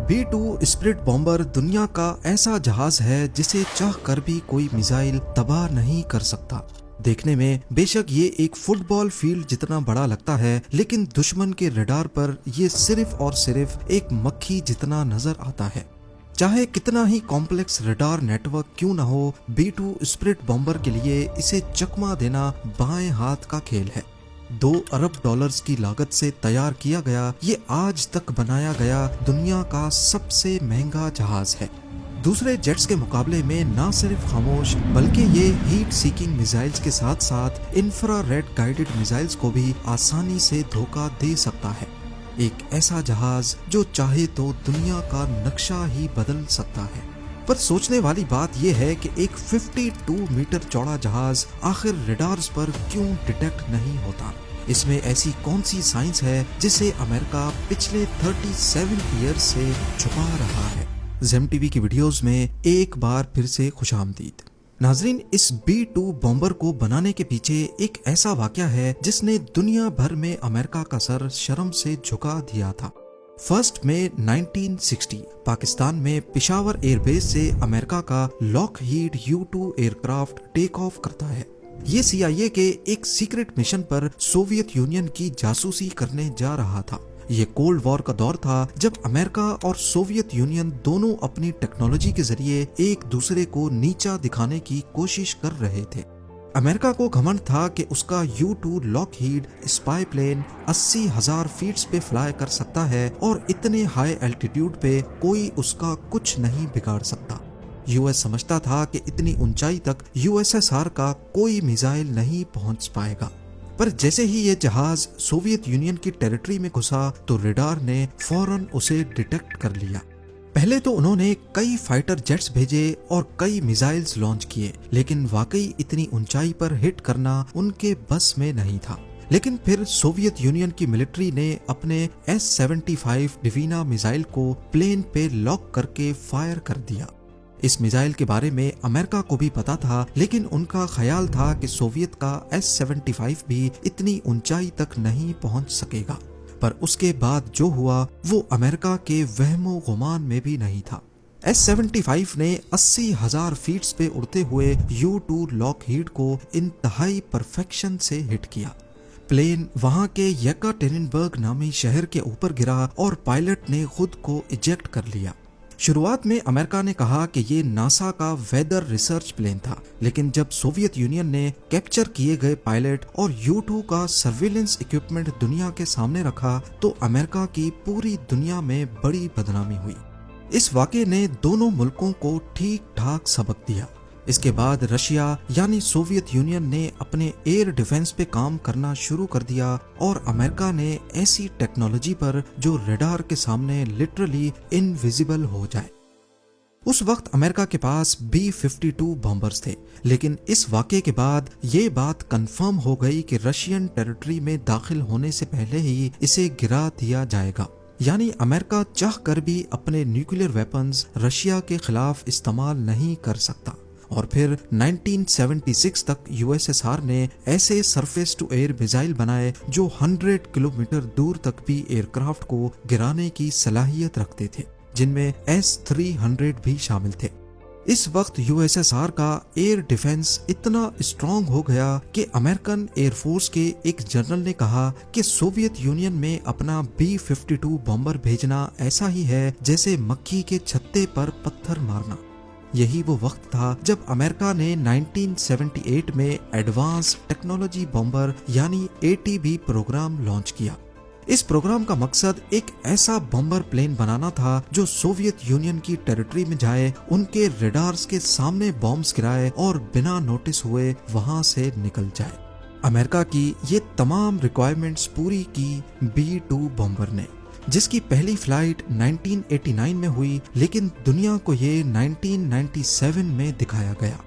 B-2 split bomber दुनिया का ऐसा जहाज है जिसे चाह कर भी कोई मिसाइल तबाह नहीं कर सकता। देखने में बेशक ये एक फुटबॉल फील्ड जितना बड़ा लगता है, लेकिन दुश्मन के रडार पर ये सिर्फ और सिर्फ एक मक्खी जितना नजर आता है। चाहे कितना ही कॉम्प्लेक्स रडार नेटवर्क क्यों न हो, B-2 स्प्लिट बॉम्बर के लिए इसे चकमा देना बाएं हाथ का खेल है। 2 अरब डॉलर्स की लागत से तैयार किया गया ये आज तक बनाया गया दुनिया का सबसे महंगा जहाज है। दूसरे जेट्स के मुकाबले में न सिर्फ खामोश बल्कि ये हीट सीकिंग मिसाइल्स के साथ साथ इंफ्रारेड गाइडेड मिसाइल्स को भी आसानी से धोखा दे सकता है। एक ऐसा जहाज जो चाहे तो दुनिया का नक्शा ही बदल सकता है। पर सोचने वाली बात यह है कि एक 52 मीटर चौड़ा जहाज आखिर रडार्स पर क्यों डिटेक्ट नहीं होता। इसमें ऐसी कौन सी साइंस है जिसे अमेरिका पिछले 37 ईयर से छुपा रहा है। ज़ेम टीवी की वीडियोस में एक बार फिर से खुशामदीद। नाजरीन, इस B-2 बॉम्बर को बनाने के पीछे एक ऐसा वाकया है जिसने दुनिया भर में अमेरिका का सर शर्म से झुका दिया था। 1 मई 1960 पाकिस्तान में पिशावर एयरबेस से अमेरिका का Lockheed U-2 aircraft take off करता है। ये CIA के एक सीक्रेट मिशन पर सोवियत यूनियन की जासूसी करने जा रहा था। ये कोल्ड वॉर का दौर था जब अमेरिका और सोवियत यूनियन दोनों अपनी टेक्नोलॉजी के जरिए एक दूसरे को नीचा दिखाने की कोशिश कर रहे थे। अमेरिका को घमंड था कि उसका U-2 Lockheed spy plane 80,000 feet पे फ्लाई कर सकता है और इतने हाई एल्टीट्यूड पे कोई उसका कुछ नहीं बिगाड़ सकता। US समझता था कि इतनी ऊंचाई तक USSR का कोई मिसाइल नहीं पहुंच पाएगा। पर जैसे ही ये जहाज सोवियत यूनियन की टेरिटरी में घुसा तो रडार ने फौरन उसे डिटेक्ट कर लिया। पहले तो उन्होंने कई फाइटर जेट्स भेजे और कई मिसाइल्स लॉन्च किए, लेकिन वाकई इतनी ऊंचाई पर हिट करना उनके बस में नहीं था। लेकिन फिर सोवियत यूनियन की मिलिट्री ने अपने S-75 डिवीना मिसाइल को प्लेन पे लॉक करके फायर कर दिया। इस मिसाइल के बारे में अमेरिका को भी पता था, लेकिन उनका ख्याल था कि सोवियत का S-75 भी इतनी ऊंचाई तक नहीं पहुंच सकेगा। पर उसके बाद जो हुआ वो अमेरिका के वहमो गुमान में भी नहीं था। S-75 ने 80,000 फीट पे उड़ते हुए U-2 लॉकहीड को इंतहाई परफेक्शन से हिट किया। प्लेन वहां के येकाटेरिनबर्ग नामी शहर के ऊपर गिरा और पायलट ने खुद को इजेक्ट कर लिया। शुरुआत में अमेरिका ने कहा कि ये नासा का वेदर रिसर्च प्लेन था, लेकिन जब सोवियत यूनियन ने कैप्चर किए गए पायलट और U-2 का सर्विलेंस इक्विपमेंट दुनिया के सामने रखा तो अमेरिका की पूरी दुनिया में बड़ी बदनामी हुई। इस वाक़े ने दोनों मुल्कों को ठीक ठाक सबक दिया। इसके बाद रशिया यानी सोवियत यूनियन ने अपने एयर डिफेंस पे काम करना शुरू कर दिया और अमेरिका ने ऐसी टेक्नोलॉजी पर जो रडार के सामने लिटरली इनविजिबल हो जाए। उस वक्त अमेरिका के पास B-52 बॉम्बर्स थे, लेकिन इस वाक़े के बाद ये बात कंफर्म हो गई कि रशियन टेरिटरी में दाखिल होने से पहले ही इसे गिरा दिया जाएगा। यानी अमेरिका चाह कर भी अपने न्यूक्लियर वेपन्स रशिया के खिलाफ इस्तेमाल नहीं कर सकता। और फिर 1976 तक USSR ने ऐसे सरफेस टू एयर मिसाइल बनाए जो 100 किलोमीटर दूर तक भी एयरक्राफ्ट को गिराने की सलाहियत रखते थे, जिनमें S-300 भी शामिल थे। इस वक्त USSR का एयर डिफेंस इतना स्ट्रॉन्ग हो गया कि अमेरिकन एयरफोर्स के एक जनरल ने कहा कि सोवियत यूनियन में अपना B-52 बॉम्बर भेजना ऐसा ही है जैसे मक्खी के छत्ते पर पत्थर मारना। यही वो वक्त था जब अमेरिका ने 1978 में एडवांस टेक्नोलॉजी बॉम्बर यानी ATB प्रोग्राम लॉन्च किया। इस प्रोग्राम का मकसद एक ऐसा बॉम्बर प्लेन बनाना था जो सोवियत यूनियन की टेरिटरी में जाए, उनके रडार्स के सामने बॉम्ब्स गिराए और बिना नोटिस हुए वहां से निकल जाए। अमेरिका की ये तमाम रिक्वायरमेंट्स पूरी की B-2 बॉम्बर ने, जिसकी पहली फ्लाइट 1989 में हुई, लेकिन दुनिया को ये 1997 में दिखाया गया।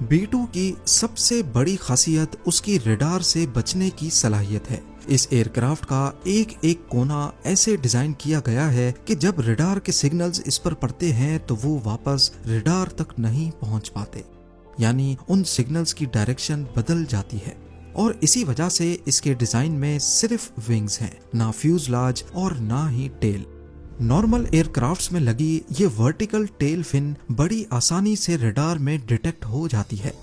B-2 की सबसे बड़ी खासियत उसकी रडार से बचने की सलाहियत है। इस एयरक्राफ्ट का एक एक कोना ऐसे डिजाइन किया गया है कि जब रडार के सिग्नल्स इस पर पड़ते हैं तो वो वापस रडार तक नहीं पहुंच पाते, यानी उन सिग्नल्स की डायरेक्शन बदल जाती है। और इसी वजह से इसके डिजाइन में सिर्फ विंग्स हैं, ना फ्यूजलाज और ना ही टेल। नॉर्मल एयरक्राफ्ट्स में लगी ये वर्टिकल टेल फिन बड़ी आसानी से रडार में डिटेक्ट हो जाती है।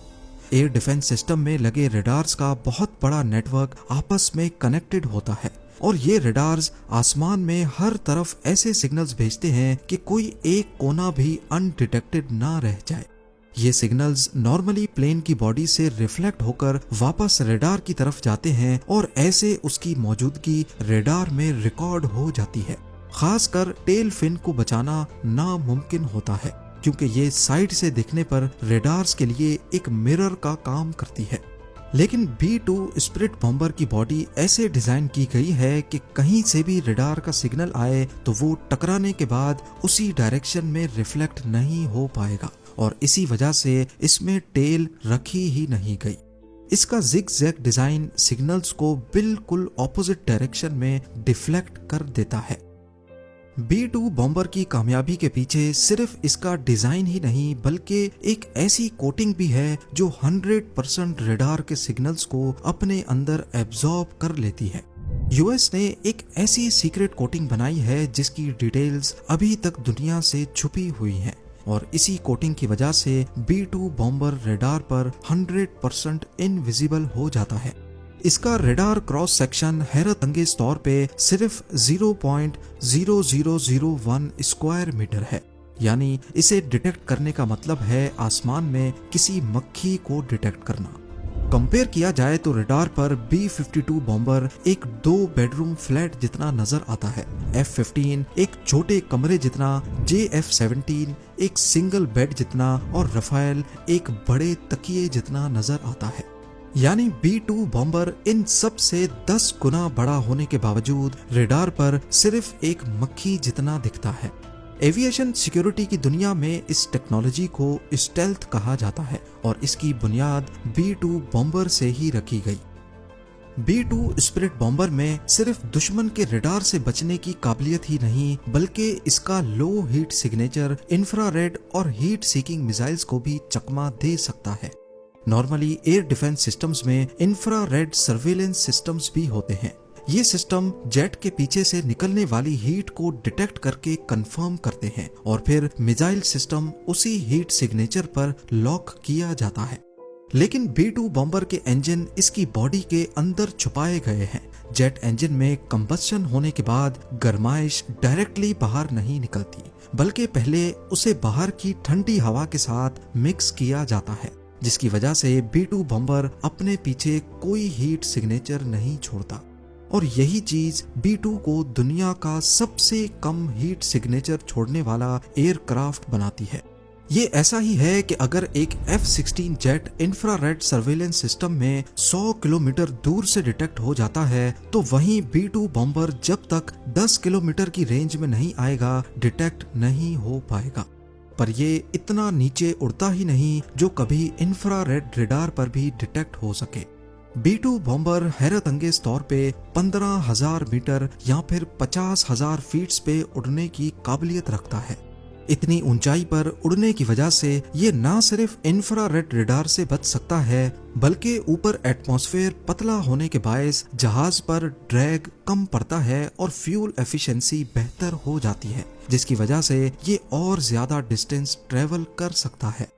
एयर डिफेंस सिस्टम में लगे रडार्स का बहुत बड़ा नेटवर्क आपस में कनेक्टेड होता है और ये रडार्स आसमान में हर तरफ ऐसे सिग्नल्स भेजते हैं कि कोई एक कोना भी अनडिटेक्टेड ना रह जाए। ये सिग्नल्स नॉर्मली प्लेन की बॉडी से रिफ्लेक्ट होकर वापस रडार की तरफ जाते हैं और ऐसे उसकी मौजूदगी रडार में रिकॉर्ड हो जाती है। खासकर टेल फिन को बचाना नामुमकिन होता है क्योंकि ये साइड से दिखने पर रडार्स के लिए एक मिरर का काम करती है। लेकिन B-2 स्पिरिट बॉम्बर की बॉडी ऐसे डिजाइन की गई है कि कहीं से भी रडार का सिग्नल आए तो वो टकराने के बाद उसी डायरेक्शन में रिफ्लेक्ट नहीं हो पाएगा और इसी वजह से इसमें टेल रखी ही नहीं गई। इसका जिग-जैग डिजाइन सिग्नल्स को बिल्कुल ऑपोजिट डायरेक्शन में डिफ्लेक्ट कर देता है। B-2 बॉम्बर की कामयाबी के पीछे सिर्फ इसका डिजाइन ही नहीं बल्कि एक ऐसी कोटिंग भी है जो 100% रडार के सिग्नल्स को अपने अंदर एब्जॉर्ब कर लेती है। यूएस ने एक ऐसी सीक्रेट कोटिंग बनाई है जिसकी डिटेल्स अभी तक दुनिया से छुपी हुई हैं और इसी कोटिंग की वजह से B-2 बॉम्बर रडार पर 100% इनविजिबल हो जाता है। इसका रडार क्रॉस सेक्शन हैरत अंगेज तौर पे सिर्फ 0.0001 स्क्वायर मीटर है, यानी इसे डिटेक्ट करने का मतलब है आसमान में किसी मक्खी को डिटेक्ट करना। कंपेयर किया जाए तो रडार पर B-52 बॉम्बर एक 2 बेडरूम फ्लैट जितना नजर आता है, F-15 एक छोटे कमरे जितना, JF-17 एक सिंगल बेड जितना और रफाएल एक बड़े तकिए जितना नजर आता है। यानी B-2 बॉम्बर इन सब से 10 गुना बड़ा होने के बावजूद रडार पर सिर्फ एक मक्खी जितना दिखता है। एविएशन सिक्योरिटी की दुनिया में इस टेक्नोलॉजी को स्टेल्थ कहा जाता है और इसकी बुनियाद B-2 बॉम्बर से ही रखी गई। B-2 स्पिरिट बॉम्बर में सिर्फ दुश्मन के रडार से बचने की काबिलियत ही नहीं बल्कि इसका लो हीट सिग्नेचर इंफ्रारेड और हीट सीकिंग मिसाइल्स को भी चकमा दे सकता है। नॉर्मली एयर डिफेंस सिस्टम्स में इंफ्रारेड सर्वेलेंस सिस्टम्स भी होते हैं। ये सिस्टम जेट के पीछे से निकलने वाली हीट को डिटेक्ट करके कंफर्म करते हैं और फिर मिसाइल सिस्टम उसी हीट सिग्नेचर पर लॉक किया जाता है। लेकिन B-2 बॉम्बर के इंजन इसकी बॉडी के अंदर छुपाए गए हैं। जेट इंजन में कंबस्शन होने के बाद गर्माइश डायरेक्टली बाहर नहीं निकलती बल्कि पहले उसे बाहर की ठंडी हवा के साथ मिक्स किया जाता है, जिसकी वजह से B-2 बॉम्बर अपने पीछे कोई हीट सिग्नेचर नहीं छोड़ता और यही चीज B-2 को दुनिया का सबसे कम हीट सिग्नेचर छोड़ने वाला एयरक्राफ्ट बनाती है। ये ऐसा ही है कि अगर एक F-16 jet infrared surveillance system में 100 किलोमीटर दूर से डिटेक्ट हो जाता है तो वहीं B-2 बॉम्बर जब तक 10 किलोमीटर की रेंज में नहीं आएगा डिटेक्ट नहीं हो पाएगा। पर ये इतना नीचे उड़ता ही नहीं जो कभी इंफ्रारेड रडार पर भी डिटेक्ट हो सके। B-2 बॉम्बर हैरत अंगेज तौर पे 15,000 मीटर या फिर 50,000 फीट्स पे उड़ने की काबिलियत रखता है। इतनी ऊंचाई पर उड़ने की वजह से ये ना सिर्फ इंफ्रारेड रडार से बच सकता है बल्कि ऊपर एटमॉस्फेयर पतला होने के बायस जहाज पर ड्रैग कम पड़ता है और फ्यूल एफिशिएंसी बेहतर हो जाती है, जिसकी वजह से ये और ज्यादा डिस्टेंस ट्रेवल कर सकता है।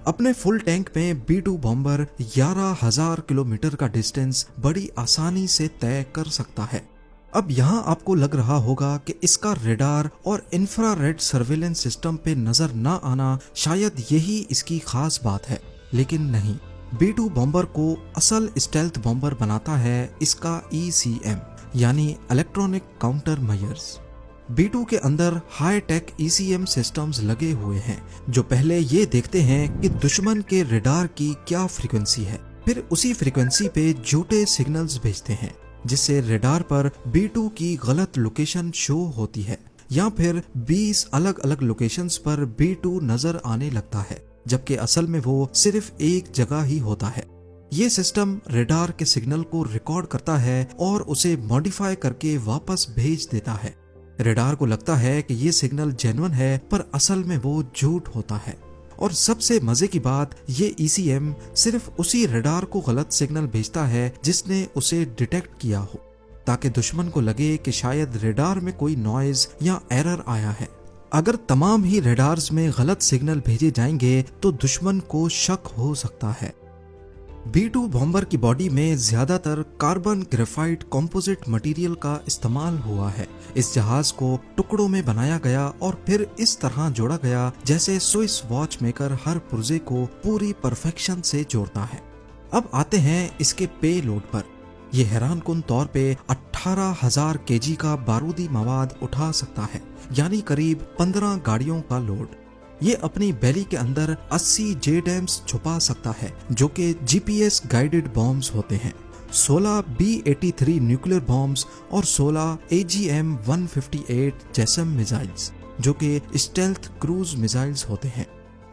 अपने फुल टैंक में B-2 बॉम्बर 11,000 किलोमीटर का डिस्टेंस बड़ी आसानी से तय कर सकता है। अब यहाँ आपको लग रहा होगा कि इसका रडार और इंफ्रारेड सर्वेलेंस सिस्टम पे नजर न आना शायद यही इसकी खास बात है, लेकिन नहीं। B-2 बॉम्बर को असल स्टेल्थ बॉम्बर बनाता है इसका ECM यानी इलेक्ट्रॉनिक काउंटर मेजर्स। B-2 के अंदर हाई टेक ECM सिस्टम्स लगे हुए हैं जो पहले ये देखते हैं कि दुश्मन के रडार की क्या फ्रीक्वेंसी है, फिर उसी फ्रीक्वेंसी पे झूठे सिग्नल्स भेजते हैं जिससे रडार पर B-2 की गलत लोकेशन शो होती है या फिर 20 अलग अलग लोकेशंस पर B-2 नजर आने लगता है, जबकि असल में वो सिर्फ एक जगह ही होता है। ये सिस्टम रडार के सिग्नल को रिकॉर्ड करता है और उसे मॉडिफाई करके वापस भेज देता है। रडार को लगता है कि ये सिग्नल जेन्युइन है पर असल में वो झूठ होता है। और सबसे मजे की बात, ये ECM सिर्फ उसी रडार को गलत सिग्नल भेजता है जिसने उसे डिटेक्ट किया हो। ताकि दुश्मन को लगे कि शायद रेडार में कोई नॉइज या एरर आया है। अगर तमाम ही रेडार्स में गलत सिग्नल भेजे जाएंगे तो दुश्मन को शक हो सकता है। B-2 बॉम्बर की बॉडी में ज्यादातर कार्बन ग्रेफाइट कंपोजिट मटेरियल का इस्तेमाल हुआ है। इस जहाज को टुकड़ों में बनाया गया और फिर इस तरह जोड़ा गया जैसे स्विस वॉच मेकर हर पुर्जे को पूरी परफेक्शन से जोड़ता है। अब आते हैं इसके पे लोड पर। यह हैरानकुन तौर पे 18,000 केजी का बारूदी मवाद उठा सकता है, यानी करीब 15 गाड़ियों का लोड। ये अपनी बेली के अंदर 80 जेडएम्स छुपा सकता है, जो कि GPS गाइडेड बॉम्ब्स होते हैं, 16 B-83 न्यूक्लियर बॉम्ब्स और 16 AGM-158 जैसम मिसाइल्स, जो कि स्टेल्थ क्रूज मिसाइल्स होते हैं।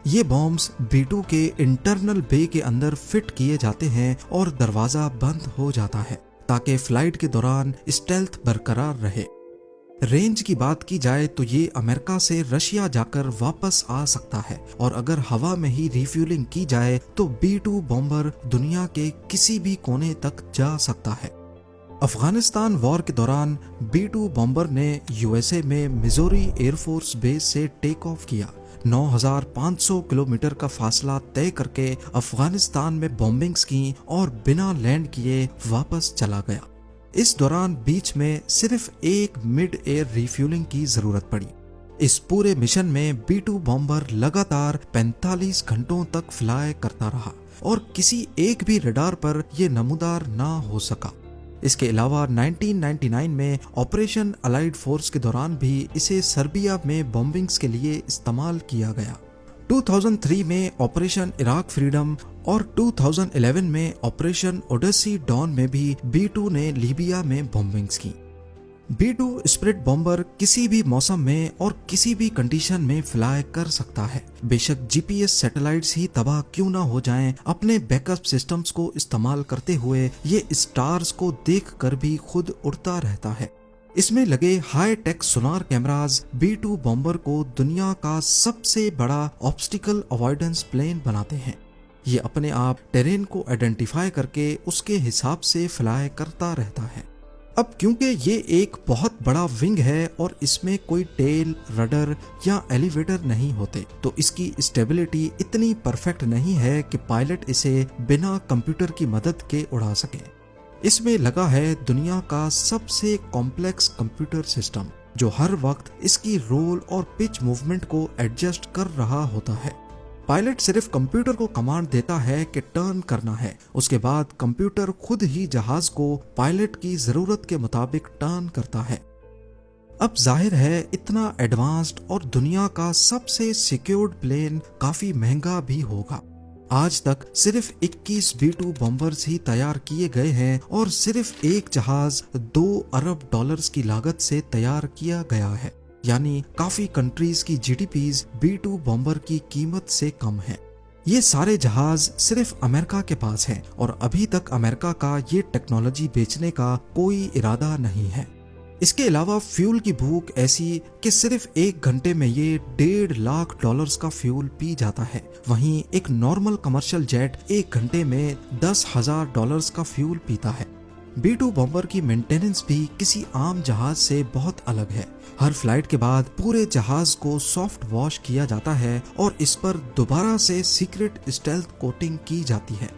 ये बॉम्ब्स B-2 के इंटरनल बे के अंदर फिट किए जाते हैं और दरवाजा बंद हो जाता है ताकि फ्लाइट के दौरान स्टेल्थ बरकरार रहे। रेंज की बात की जाए तो ये अमेरिका से रशिया जाकर वापस आ सकता है, और अगर हवा में ही रिफ्यूलिंग की जाए तो B-2 बॉम्बर दुनिया के किसी भी कोने तक जा सकता है। अफगानिस्तान वॉर के दौरान B-2 बॉम्बर ने USA में मिजोरी एयरफोर्स बेस से टेक ऑफ किया। 9,500 किलोमीटर का फासला तय करके अफगानिस्तान में बॉम्बिंग्स की और बिना लैंड किए वापस चला गया। इस दौरान बीच में सिर्फ एक मिड एयर रिफ्यूलिंग की जरूरत पड़ी। इस पूरे मिशन में B-2 बॉम्बर लगातार 45 घंटों तक फ्लाई करता रहा और किसी एक भी रडार पर यह नमूदार ना हो सका। इसके अलावा 1999 में ऑपरेशन अलाइड फोर्स के दौरान भी इसे सर्बिया में बॉम्बिंग्स के लिए इस्तेमाल किया गया। 2003 में ऑपरेशन इराक फ्रीडम और 2011 में ऑपरेशन ओडेसी डॉन में भी B-2 ने लीबिया में बॉम्बिंग्स की। B-2 स्प्रिट बॉम्बर किसी भी मौसम में और किसी भी कंडीशन में फ्लाई कर सकता है। बेशक GPS सैटेलाइट्स ही तबाह क्यों ना हो जाएं, अपने बैकअप सिस्टम्स को इस्तेमाल करते हुए ये स्टार्स को देखकर भी खुद उड़ता रहता है। इसमें लगे हाई टेक सोनार कैमराज B-2 बॉम्बर को दुनिया का सबसे बड़ा ऑब्स्टिकल अवॉइडेंस प्लेन बनाते हैं। ये अपने आप टेरेन को आइडेंटिफाई करके उसके हिसाब से फ्लाई करता रहता है। अब क्योंकि ये एक बहुत बड़ा विंग है और इसमें कोई टेल, रडर या एलिवेटर नहीं होते, तो इसकी स्टेबिलिटी इतनी परफेक्ट नहीं है कि पायलट इसे बिना कंप्यूटर की मदद के उड़ा सके। इसमें लगा है दुनिया का सबसे कॉम्प्लेक्स कंप्यूटर सिस्टम, जो हर वक्त इसकी रोल और पिच मूवमेंट को एडजस्ट कर रहा होता है। पायलट सिर्फ कंप्यूटर को कमांड देता है कि टर्न करना है, उसके बाद कंप्यूटर खुद ही जहाज को पायलट की जरूरत के मुताबिक टर्न करता है। अब जाहिर है इतना एडवांस्ड और दुनिया का सबसे सिक्योर्ड प्लेन काफी महंगा भी होगा। आज तक सिर्फ 21 B-2 बॉम्बर्स ही तैयार किए गए हैं और सिर्फ एक जहाज $2 अरब की लागत से तैयार किया गया है, यानी काफी कंट्रीज की GDPs B-2 बॉम्बर की कीमत से कम है। ये सारे जहाज सिर्फ अमेरिका के पास हैं और अभी तक अमेरिका का ये टेक्नोलॉजी बेचने का कोई इरादा नहीं है। इसके अलावा फ्यूल की भूख ऐसी कि सिर्फ 1 घंटे में ये $1.5 लाख का फ्यूल पी जाता है। वहीं एक नॉर्मल कमर्शियल जेट 1 घंटे में $10,000 का फ्यूल पीता है। B-2 बॉम्बर की मेंटेनेंस भी किसी आम जहाज से बहुत अलग है। हर फ्लाइट के बाद पूरे जहाज को सॉफ्ट वॉश किया जाता है और इस पर दोबारा से सीक्रेट स्टेल्थ कोटिंग की जाती है।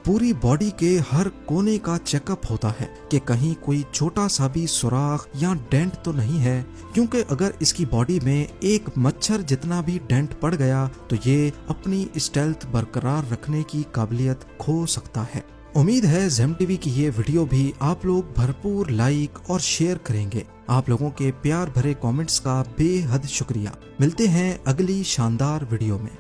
पूरी बॉडी के हर कोने का चेकअप होता है कि कहीं कोई छोटा सा भी सुराख या डेंट तो नहीं है, क्योंकि अगर इसकी बॉडी में एक मच्छर जितना भी डेंट पड़ गया तो ये अपनी स्टेल्थ बरकरार रखने की काबिलियत खो सकता है। उम्मीद है ज़ेम टीवी की ये वीडियो भी आप लोग भरपूर लाइक और शेयर करेंगे। आप लोगों के प्यार भरे कमेंट्स का बेहद शुक्रिया। मिलते हैं अगली शानदार वीडियो में।